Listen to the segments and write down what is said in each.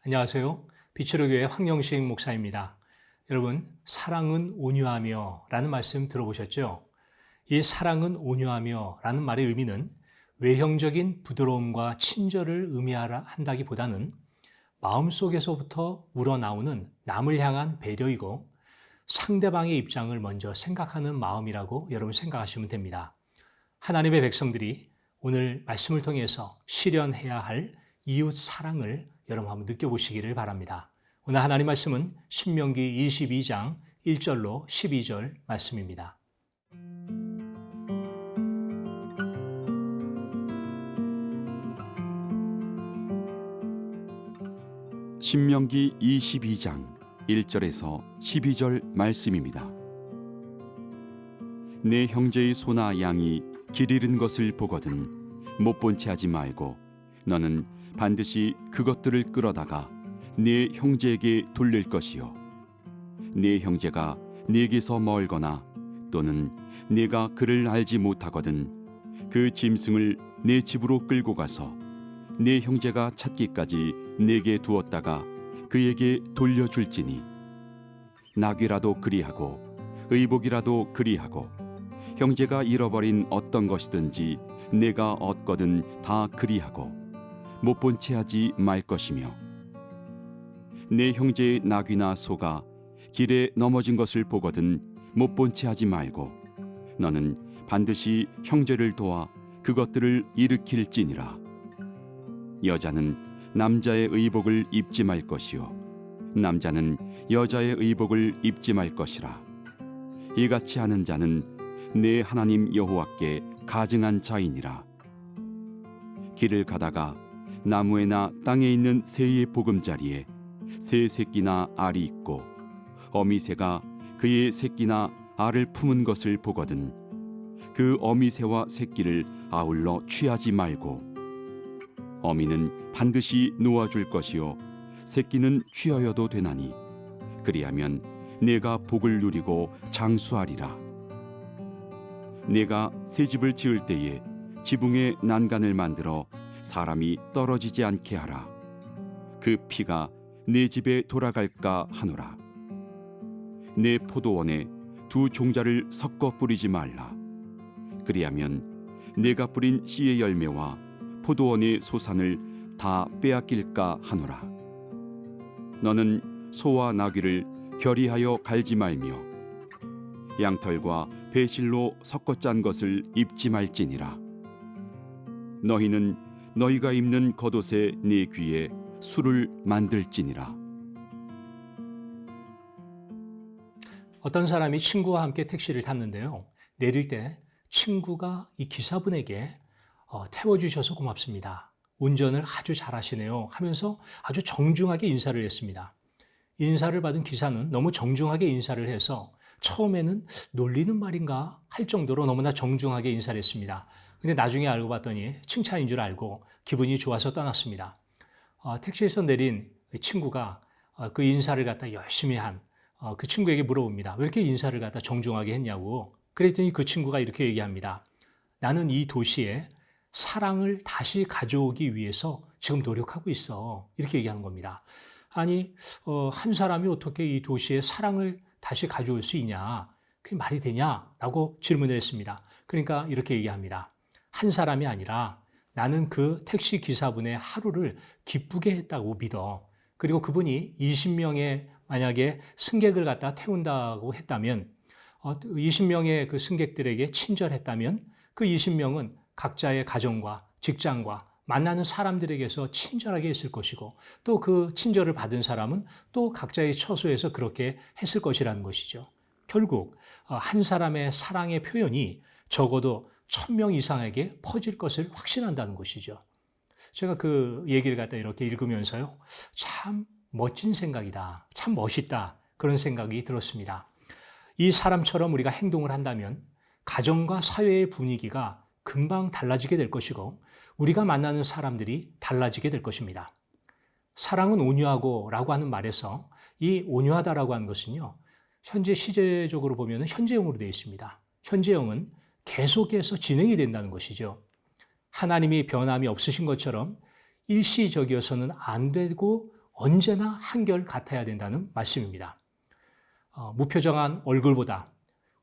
안녕하세요. 빛으로 교회 황영식 목사입니다. 여러분, 사랑은 온유하며 라는 말씀 들어보셨죠? 이 사랑은 온유하며 라는 말의 의미는 외형적인 부드러움과 친절을 의미한다기보다는 마음속에서부터 우러나오는 남을 향한 배려이고 상대방의 입장을 먼저 생각하는 마음이라고 여러분 생각하시면 됩니다. 하나님의 백성들이 오늘 말씀을 통해서 실현해야 할 이웃 사랑을 여러분 한번 느껴보시기를 바랍니다. 오늘 하나님 말씀은 신명기 22장 1절로 12절 말씀입니다. 신명기 22장 1절에서 12절 말씀입니다. 내 형제의 소나 양이 길 잃은 것을 보거든 못 본 채 하지 말고 너는 반드시 그것들을 끌어다가 네 형제에게 돌릴 것이요 네 형제가 네게서 멀거나 또는 네가 그를 알지 못하거든 그 짐승을 네 집으로 끌고 가서 네 형제가 찾기까지 네게 두었다가 그에게 돌려줄지니 나귀라도 그리하고 의복이라도 그리하고 형제가 잃어버린 어떤 것이든지 내가 얻거든 다 그리하고 못 본 채 하지 말 것이며 내 형제의 나귀나 소가 길에 넘어진 것을 보거든 못 본 채 하지 말고 너는 반드시 형제를 도와 그것들을 일으킬지니라. 여자는 남자의 의복을 입지 말 것이요 남자는 여자의 의복을 입지 말 것이라. 이같이 하는 자는 내 하나님 여호와께 가증한 자이니라. 길을 가다가 나무에나 땅에 있는 새의 보금자리에 새 새끼나 알이 있고 어미새가 그의 새끼나 알을 품은 것을 보거든 그 어미새와 새끼를 아울러 취하지 말고 어미는 반드시 놓아줄 것이요 새끼는 취하여도 되나니 그리하면 내가 복을 누리고 장수하리라. 내가 새 집을 지을 때에 지붕에 난간을 만들어 사람이 떨어지지 않게 하라. 그 피가 내 집에 돌아갈까 하노라. 내 포도원에 두 종자를 섞어 뿌리지 말라. 그리하면 내가 뿌린 씨의 열매와 포도원의 소산을 다 빼앗길까 하노라. 너는 소와 나귀를 결의하여 갈지 말며 양털과 배실로 섞어 짠 것을 입지 말지니라. 너희는 너희가 입는 겉옷의 네 귀에 술을 만들지니라. 어떤 사람이 친구와 함께 택시를 탔는데요. 내릴 때 친구가 이 기사분에게 태워주셔서 고맙습니다. 운전을 아주 잘하시네요 하면서 아주 정중하게 인사를 했습니다. 인사를 받은 기사는 너무 정중하게 인사를 해서 처음에는 놀리는 말인가 할 정도로 너무나 정중하게 인사를 했습니다. 근데 나중에 알고 봤더니 칭찬인 줄 알고 기분이 좋아서 떠났습니다. 택시에서 내린 친구가 그 인사를 갖다 열심히 한 그 친구에게 물어봅니다. 왜 이렇게 인사를 갖다 정중하게 했냐고. 그랬더니 그 친구가 이렇게 얘기합니다. 나는 이 도시에 사랑을 다시 가져오기 위해서 지금 노력하고 있어. 이렇게 얘기하는 겁니다. 아니, 한 사람이 어떻게 이 도시에 사랑을 다시 가져올 수 있냐? 그게 말이 되냐? 라고 질문을 했습니다. 그러니까 이렇게 얘기합니다. 한 사람이 아니라 나는 그 택시 기사분의 하루를 기쁘게 했다고 믿어. 그리고 그분이 20명의 만약에 승객을 갖다 태운다고 했다면 20명의 그 승객들에게 친절했다면 그 20명은 각자의 가정과 직장과 만나는 사람들에게서 친절하게 했을 것이고 또 그 친절을 받은 사람은 또 각자의 처소에서 그렇게 했을 것이라는 것이죠. 결국 한 사람의 사랑의 표현이 적어도 1000명 이상에게 퍼질 것을 확신한다는 것이죠. 제가 그 얘기를 갖다 이렇게 읽으면서요. 참 멋진 생각이다. 참 멋있다. 그런 생각이 들었습니다. 이 사람처럼 우리가 행동을 한다면 가정과 사회의 분위기가 금방 달라지게 될 것이고 우리가 만나는 사람들이 달라지게 될 것입니다. 사랑은 온유하고 라고 하는 말에서 이 온유하다라고 하는 것은요. 현재 시제적으로 보면 현재형으로 되어 있습니다. 현재형은 계속해서 진행이 된다는 것이죠. 하나님이 변함이 없으신 것처럼 일시적이어서는 안 되고 언제나 한결 같아야 된다는 말씀입니다. 무표정한 얼굴보다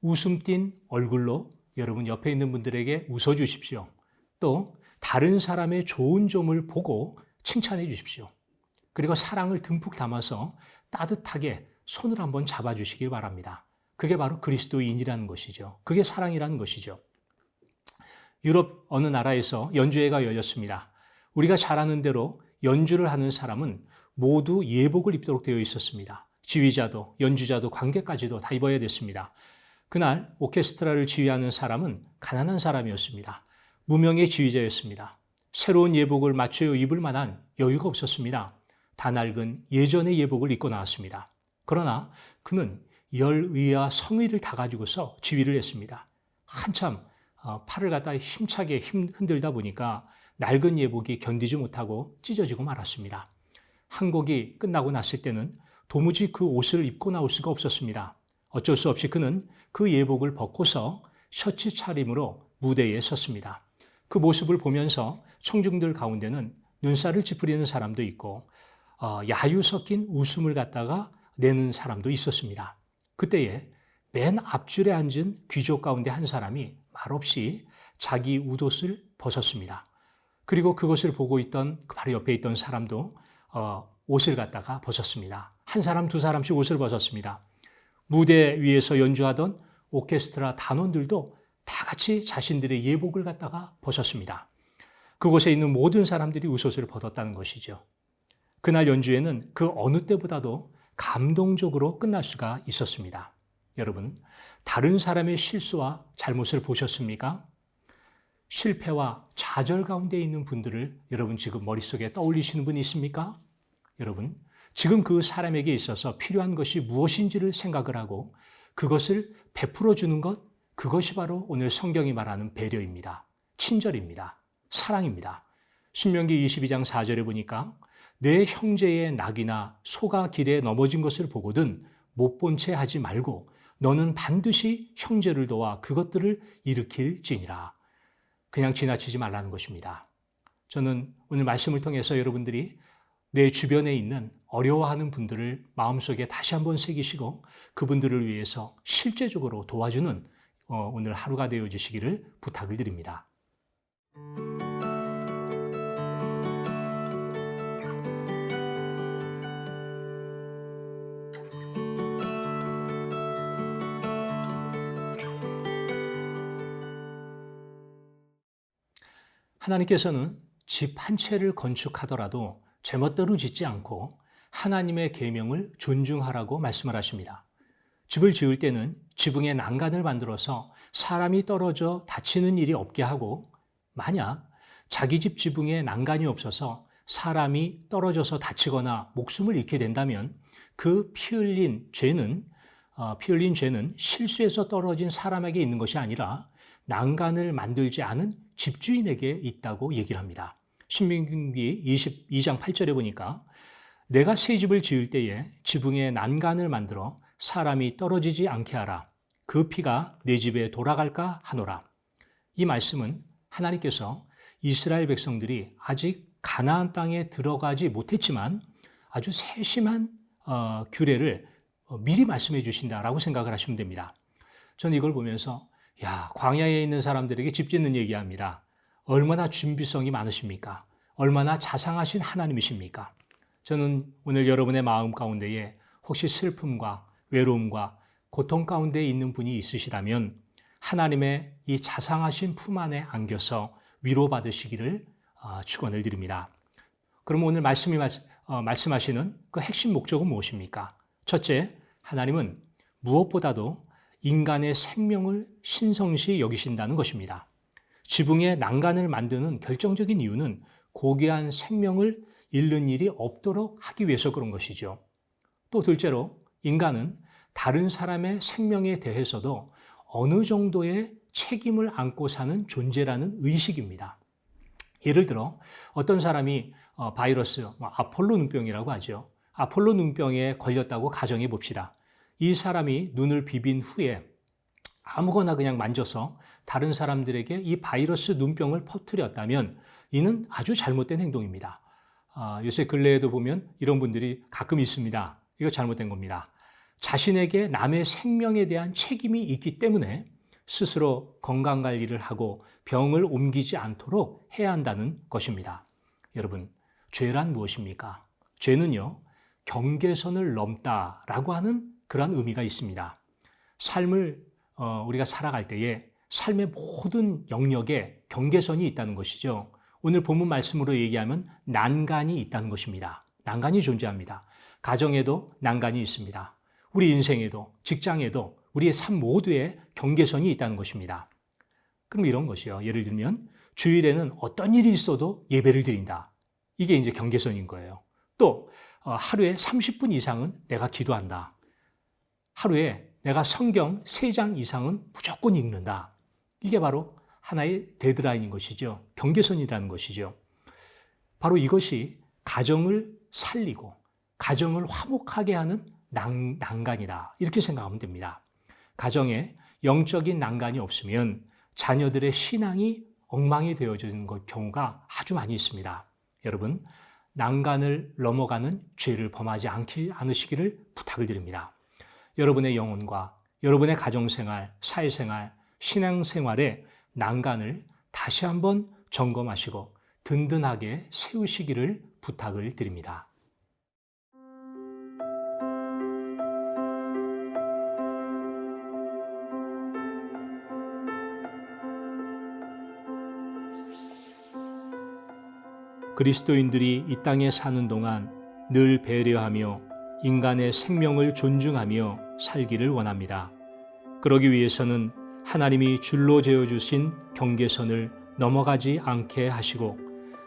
웃음 띤 얼굴로 여러분 옆에 있는 분들에게 웃어주십시오. 또 다른 사람의 좋은 점을 보고 칭찬해 주십시오. 그리고 사랑을 듬뿍 담아서 따뜻하게 손을 한번 잡아주시길 바랍니다. 그게 바로 그리스도인이라는 것이죠. 그게 사랑이라는 것이죠. 유럽 어느 나라에서 연주회가 열렸습니다. 우리가 잘 아는 대로 연주를 하는 사람은 모두 예복을 입도록 되어 있었습니다. 지휘자도 연주자도 관객까지도 다 입어야 됐습니다. 그날 오케스트라를 지휘하는 사람은 가난한 사람이었습니다. 무명의 지휘자였습니다. 새로운 예복을 맞춰 입을 만한 여유가 없었습니다. 다 낡은 예전의 예복을 입고 나왔습니다. 그러나 그는 열의와 성의를 다 가지고서 지휘를 했습니다. 한참 팔을 갖다 힘차게 흔들다 보니까 낡은 예복이 견디지 못하고 찢어지고 말았습니다. 한 곡이 끝나고 났을 때는 도무지 그 옷을 입고 나올 수가 없었습니다. 어쩔 수 없이 그는 그 예복을 벗고서 셔츠 차림으로 무대에 섰습니다. 그 모습을 보면서 청중들 가운데는 눈살을 찌푸리는 사람도 있고 야유 섞인 웃음을 갖다가 내는 사람도 있었습니다. 그때에 맨 앞줄에 앉은 귀족 가운데 한 사람이 말없이 자기 웃옷을 벗었습니다. 그리고 그것을 보고 있던 바로 옆에 있던 사람도 옷을 갖다가 벗었습니다. 한 사람, 두 사람씩 옷을 벗었습니다. 무대 위에서 연주하던 오케스트라 단원들도 다 같이 자신들의 예복을 갖다가 벗었습니다. 그곳에 있는 모든 사람들이 웃옷을 벗었다는 것이죠. 그날 연주회는 그 어느 때보다도 감동적으로 끝날 수가 있었습니다. 여러분, 다른 사람의 실수와 잘못을 보셨습니까? 실패와 좌절 가운데 있는 분들을 여러분 지금 머릿속에 떠올리시는 분이 있습니까? 여러분, 지금 그 사람에게 있어서 필요한 것이 무엇인지를 생각을 하고 그것을 베풀어 주는 것, 그것이 바로 오늘 성경이 말하는 배려입니다. 친절입니다. 사랑입니다. 신명기 22장 4절에 보니까 내 형제의 낙이나 소가 길에 넘어진 것을 보거든 못 본 채 하지 말고 너는 반드시 형제를 도와 그것들을 일으킬지니라. 그냥 지나치지 말라는 것입니다. 저는 오늘 말씀을 통해서 여러분들이 내 주변에 있는 어려워하는 분들을 마음속에 다시 한번 새기시고 그분들을 위해서 실제적으로 도와주는 오늘 하루가 되어주시기를 부탁을 드립니다. 하나님께서는 집 한 채를 건축하더라도 제멋대로 짓지 않고 하나님의 계명을 존중하라고 말씀을 하십니다. 집을 지을 때는 지붕에 난간을 만들어서 사람이 떨어져 다치는 일이 없게 하고 만약 자기 집 지붕에 난간이 없어서 사람이 떨어져서 다치거나 목숨을 잃게 된다면 그 피 흘린 죄는 실수해서 떨어진 사람에게 있는 것이 아니라 난간을 만들지 않은 집주인에게 있다고 얘기를 합니다. 신명기 22장 8절에 보니까 내가 새 집을 지을 때에 지붕에 난간을 만들어 사람이 떨어지지 않게 하라. 그 피가 내 집에 돌아갈까 하노라. 이 말씀은 하나님께서 이스라엘 백성들이 아직 가나안 땅에 들어가지 못했지만 아주 세심한 규례를 미리 말씀해 주신다라고 생각을 하시면 됩니다. 저는 이걸 보면서 광야에 있는 사람들에게 집 짓는 얘기합니다. 얼마나 준비성이 많으십니까? 얼마나 자상하신 하나님이십니까? 저는 오늘 여러분의 마음 가운데에 혹시 슬픔과 외로움과 고통 가운데 있는 분이 있으시다면 하나님의 이 자상하신 품 안에 안겨서 위로받으시기를 축원을 드립니다. 그럼 오늘 말씀하시는 그 핵심 목적은 무엇입니까? 첫째, 하나님은 무엇보다도 인간의 생명을 신성시 여기신다는 것입니다. 지붕에 난간을 만드는 결정적인 이유는 고귀한 생명을 잃는 일이 없도록 하기 위해서 그런 것이죠. 또 둘째로 인간은 다른 사람의 생명에 대해서도 어느 정도의 책임을 안고 사는 존재라는 의식입니다. 예를 들어 어떤 사람이 바이러스, 아폴로 눈병이라고 하죠. 아폴로 눈병에 걸렸다고 가정해 봅시다. 이 사람이 눈을 비빈 후에 아무거나 그냥 만져서 다른 사람들에게 이 바이러스 눈병을 퍼뜨렸다면 이는 아주 잘못된 행동입니다. 요새 근래에도 보면 이런 분들이 가끔 있습니다. 이거 잘못된 겁니다. 자신에게 남의 생명에 대한 책임이 있기 때문에 스스로 건강관리를 하고 병을 옮기지 않도록 해야 한다는 것입니다. 여러분, 죄란 무엇입니까? 죄는요, 경계선을 넘다라고 하는 그런 의미가 있습니다. 삶을 우리가 살아갈 때에 삶의 모든 영역에 경계선이 있다는 것이죠. 오늘 본문 말씀으로 얘기하면 난간이 있다는 것입니다. 난간이 존재합니다. 가정에도 난간이 있습니다. 우리 인생에도, 직장에도, 우리의 삶 모두에 경계선이 있다는 것입니다. 그럼 이런 것이요. 예를 들면 주일에는 어떤 일이 있어도 예배를 드린다. 이게 이제 경계선인 거예요. 또 하루에 30분 이상은 내가 기도한다. 하루에 내가 성경 3장 이상은 무조건 읽는다. 이게 바로 하나의 데드라인인 것이죠. 경계선이라는 것이죠. 바로 이것이 가정을 살리고 가정을 화목하게 하는 난간이다. 이렇게 생각하면 됩니다. 가정에 영적인 난간이 없으면 자녀들의 신앙이 엉망이 되어지는 경우가 아주 많이 있습니다. 여러분, 난간을 넘어가는 죄를 범하지 않으시기를 부탁을 드립니다. 여러분의 영혼과 여러분의 가정생활, 사회생활, 신앙생활의 난간을 다시 한번 점검하시고 든든하게 세우시기를 부탁을 드립니다. 그리스도인들이 이 땅에 사는 동안 늘 배려하며 인간의 생명을 존중하며 살기를 원합니다. 그러기 위해서는 하나님이 줄로 재어주신 경계선을 넘어가지 않게 하시고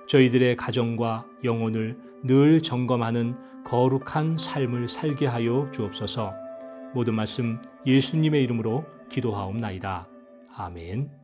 저희들의 가정과 영혼을 늘 점검하는 거룩한 삶을 살게 하여 주옵소서. 모든 말씀 예수님의 이름으로 기도하옵나이다. 아멘.